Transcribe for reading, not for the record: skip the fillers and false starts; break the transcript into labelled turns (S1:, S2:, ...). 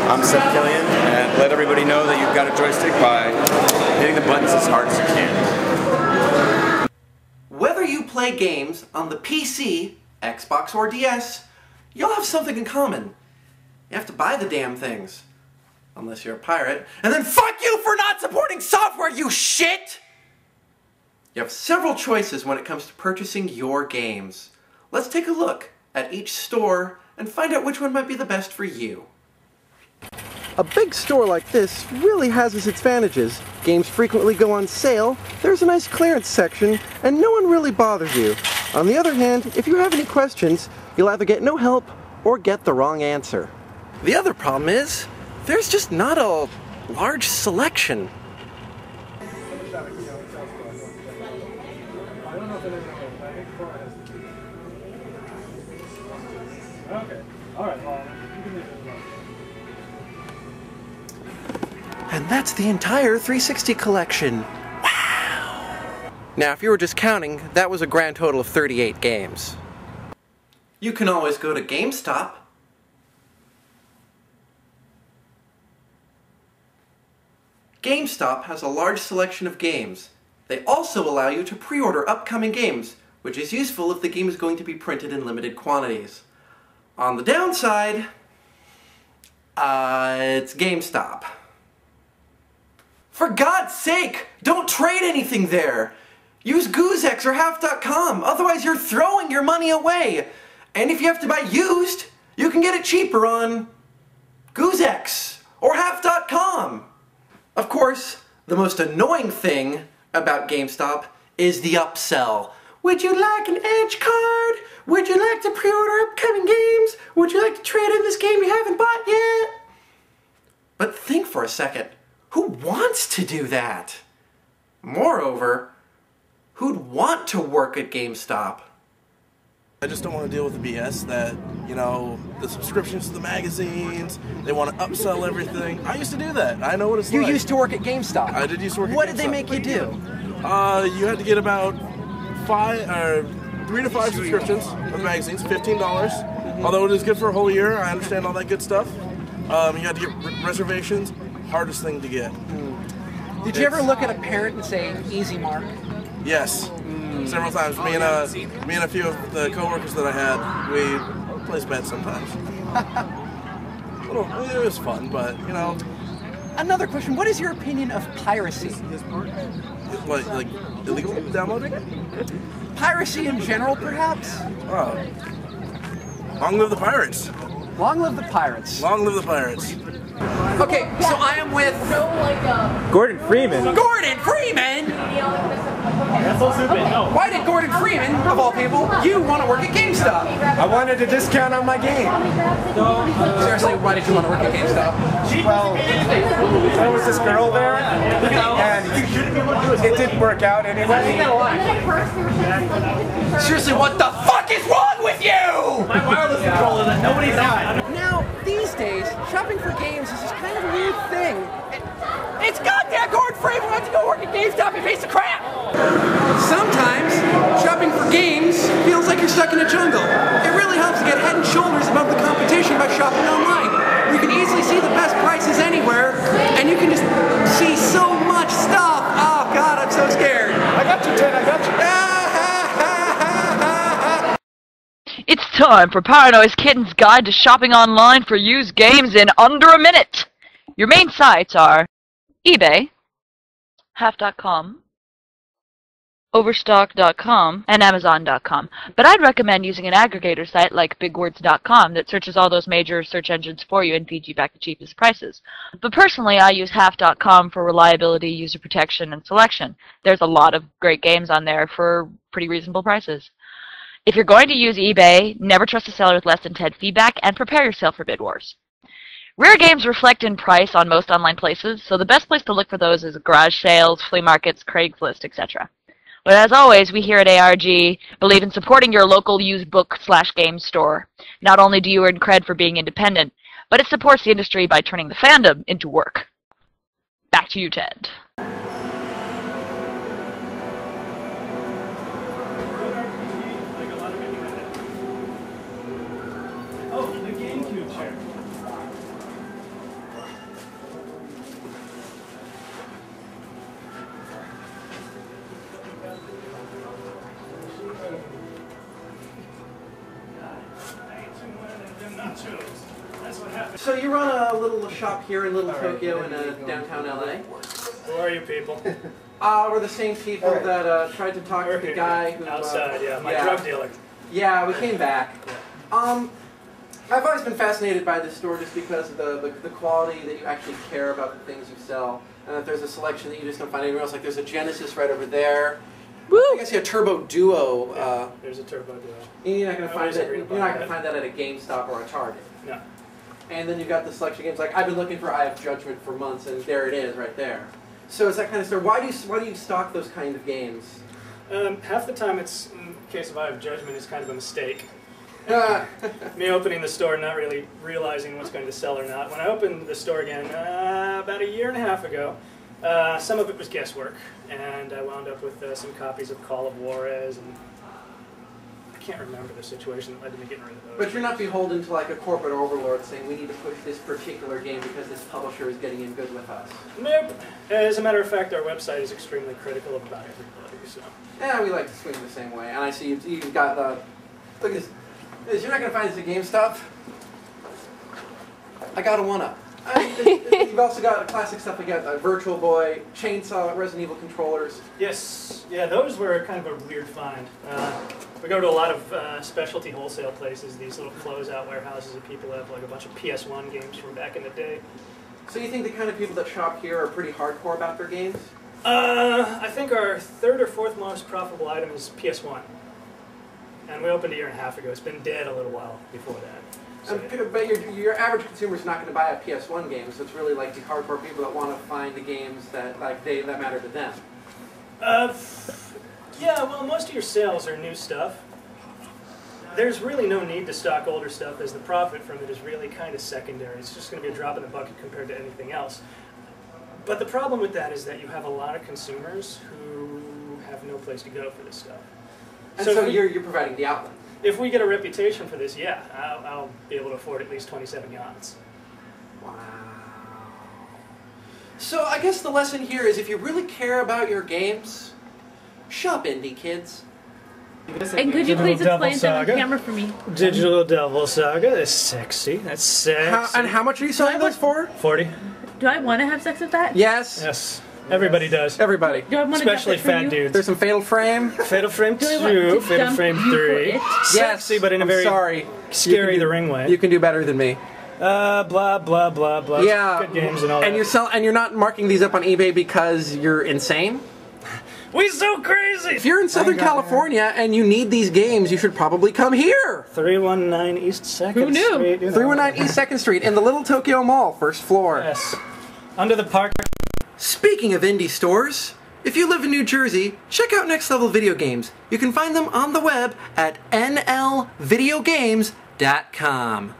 S1: I'm Seth Killian, and let everybody know that you've got a joystick by hitting the buttons as hard as you can.
S2: Whether you play games on the PC, Xbox, or DS, you'll have something in common. You have to buy the damn things. Unless you're a pirate. And then fuck you for not supporting software, you shit! You have several choices when it comes to purchasing your games. Let's take a look at each store and find out which one might be the best for you. A big store like this really has its advantages. Games frequently go on sale, there's a nice clearance section, and no one really bothers you. On the other hand, if you have any questions, you'll either get no help or get the wrong answer. The other problem is, there's just not a large selection.
S3: Okay. All right. You can leave it.
S2: And that's the entire 360 collection. Wow! Now, if you were just counting, that was a grand total of 38 games. You can always go to GameStop. GameStop has a large selection of games. They also allow you to pre-order upcoming games, which is useful if the game is going to be printed in limited quantities. On the downside, it's GameStop. For God's sake, don't trade anything there! Use Goozex or Half.com, otherwise you're throwing your money away! And if you have to buy used, you can get it cheaper on Goozex or Half.com! Of course, the most annoying thing about GameStop is the upsell. Would you like an Edge card? Would you like to pre-order upcoming games? Would you like to trade in this game you haven't bought yet? But think for a second. Who wants to do that? Moreover, who'd want to work at GameStop?
S4: I just don't want to deal with the BS that, you know, the subscriptions to the magazines, they want to upsell everything. I used to do that. I know what it's like.
S2: You used to work at GameStop?
S4: I did used to work at GameStop.
S2: What did they make you do?
S4: You had to get about 3 to 5 subscriptions of the magazines, $15. Although it is good for a whole year, I understand all that good stuff. You had to get reservations, hardest thing to get.
S5: Did you ever look at a parent and say, easy mark?
S4: Yes. Several times. Me and a few of the coworkers that I had, we placed bets sometimes. It was fun, but you know.
S5: Another question: what is your opinion of piracy?
S4: Like illegal downloading?
S5: Piracy in general, perhaps?
S4: Oh. Long live the pirates.
S5: Long live the pirates.
S4: Long live the pirates.
S5: Okay, so I am with
S3: Gordon Freeman.
S5: Gordon Freeman. Why did Gordon Freeman, of all people, you want to work at GameStop?
S3: I wanted a discount on my game.
S5: Seriously, why did you want to work at GameStop?
S3: Well, there was this girl there, and it didn't work out anyway.
S5: Seriously, what the fuck is wrong with you?
S3: My wireless controller that nobody's got.
S5: Now, these days, shopping for games is just kind of a weird thing. It's goddamn Gordon Freeman wants to go work at GameStop, you piece of crap! Sometimes, shopping for games feels like you're stuck in a jungle. It really helps to get head and shoulders above the competition by shopping online. You can easily see the best prices anywhere, and you can just see so much stuff. Oh god, I'm so scared.
S3: I got you, Ted, I got you.
S6: It's time for PowernoiseKitten's Guide to Shopping Online for Used Games in Under a Minute. Your main sites are eBay, Half.com, Overstock.com, and Amazon.com. But I'd recommend using an aggregator site like BigWords.com that searches all those major search engines for you and feeds you back the cheapest prices. But personally, I use Half.com for reliability, user protection, and selection. There's a lot of great games on there for pretty reasonable prices. If you're going to use eBay, never trust a seller with less than 10 feedback, and prepare yourself for bid wars. Rare games reflect in price on most online places, so the best place to look for those is garage sales, flea markets, Craigslist, etc. But as always, we here at ARG believe in supporting your local used book/game store. Not only do you earn cred for being independent, but it supports the industry by turning the fandom into work. Back to you, Ted.
S2: So you run a little shop here in Little Tokyo in downtown LA?
S7: Who are you people?
S2: We're the same people that tried to talk to the guy who...
S7: outside, my drug dealer.
S2: Yeah, we came back. I've always been fascinated by this store just because of the quality that you actually care about the things you sell. And that there's a selection that you just don't find anywhere else. Like there's a Genesis right over there. Woo! I guess you have Turbo Duo.
S7: There's a Turbo Duo.
S2: You're not going to find it. You're not going to find that at a GameStop or a Target.
S7: No.
S2: And then you've got the selection games. Like I've been looking for Eye of Judgment for months, and there it is, right there. So it's that kind of store. Why do you stock those kind of games?
S7: Half the time, it's in case of Eye of Judgment, it's kind of a mistake. Me opening the store, not really realizing what's going to sell or not. When I opened the store again about 1.5 years ago, some of it was guesswork, and I wound up with some copies of Call of Juarez, and I can't remember the situation that led to me getting rid of those.
S2: But you're not beholden to like a corporate overlord saying we need to push this particular game because this publisher is getting in good with us.
S7: Nope. As a matter of fact, our website is extremely critical of about everybody. So.
S2: Yeah, we like to swing the same way. And I see you've got the... Look at this. You're not going to find this at GameStop. I got a one-up. You've also got classic stuff. We got Virtual Boy, Chainsaw, Resident Evil controllers.
S7: Yes, yeah, those were kind of a weird find. We go to a lot of specialty wholesale places, these little closeout warehouses that people have like a bunch of PS1 games from back in the day.
S2: So you think the kind of people that shop here are pretty hardcore about their games?
S7: I think our third or fourth most profitable item is PS1. And we opened 1.5 years ago. It's been dead a little while before that. So,
S2: but your average consumer is not going to buy a PS1 game, so it's really like the hardcore people that want to find the games that that matter to them.
S7: Yeah, well, most of your sales are new stuff. There's really no need to stock older stuff, as the profit from it is really kind of secondary. It's just going to be a drop in the bucket compared to anything else. But the problem with that is that you have a lot of consumers who have no place to go for this stuff.
S2: And so you're providing the outlet.
S7: If we get a reputation for this, yeah, I'll be able to afford at least 27 yachts.
S2: Wow. So I guess the lesson here is if you really care about your games, shop indie, kids.
S8: And could you please explain that on camera for me?
S7: Digital Devil Saga, that's sexy, that's sexy.
S2: And how much are you selling this for?
S7: 40.
S8: Do I want to have sex with that?
S2: Yes.
S7: Yes. Everybody does.
S2: Everybody.
S8: Do I want
S7: especially
S8: to for
S7: fat
S8: you?
S7: dudes.
S2: There's some Fatal Frame.
S7: Fatal Frame 2, Fatal Frame 3. Sexy, but in a very scary the ring way.
S2: You can do better than me.
S7: Blah blah blah blah.
S2: Yeah.
S7: Good games and all that.
S2: And you're not marking these up on eBay because you're insane?
S7: We so crazy!
S2: If you're in Southern California and you need these games, you should probably come here.
S7: 319 East 2nd
S8: Who knew?
S7: Street.
S2: 319 East 2nd Street in the Little Tokyo Mall, first floor.
S7: Yes. Under the park.
S2: Speaking of indie stores, if you live in New Jersey, check out Next Level Video Games. You can find them on the web at nlvideogames.com.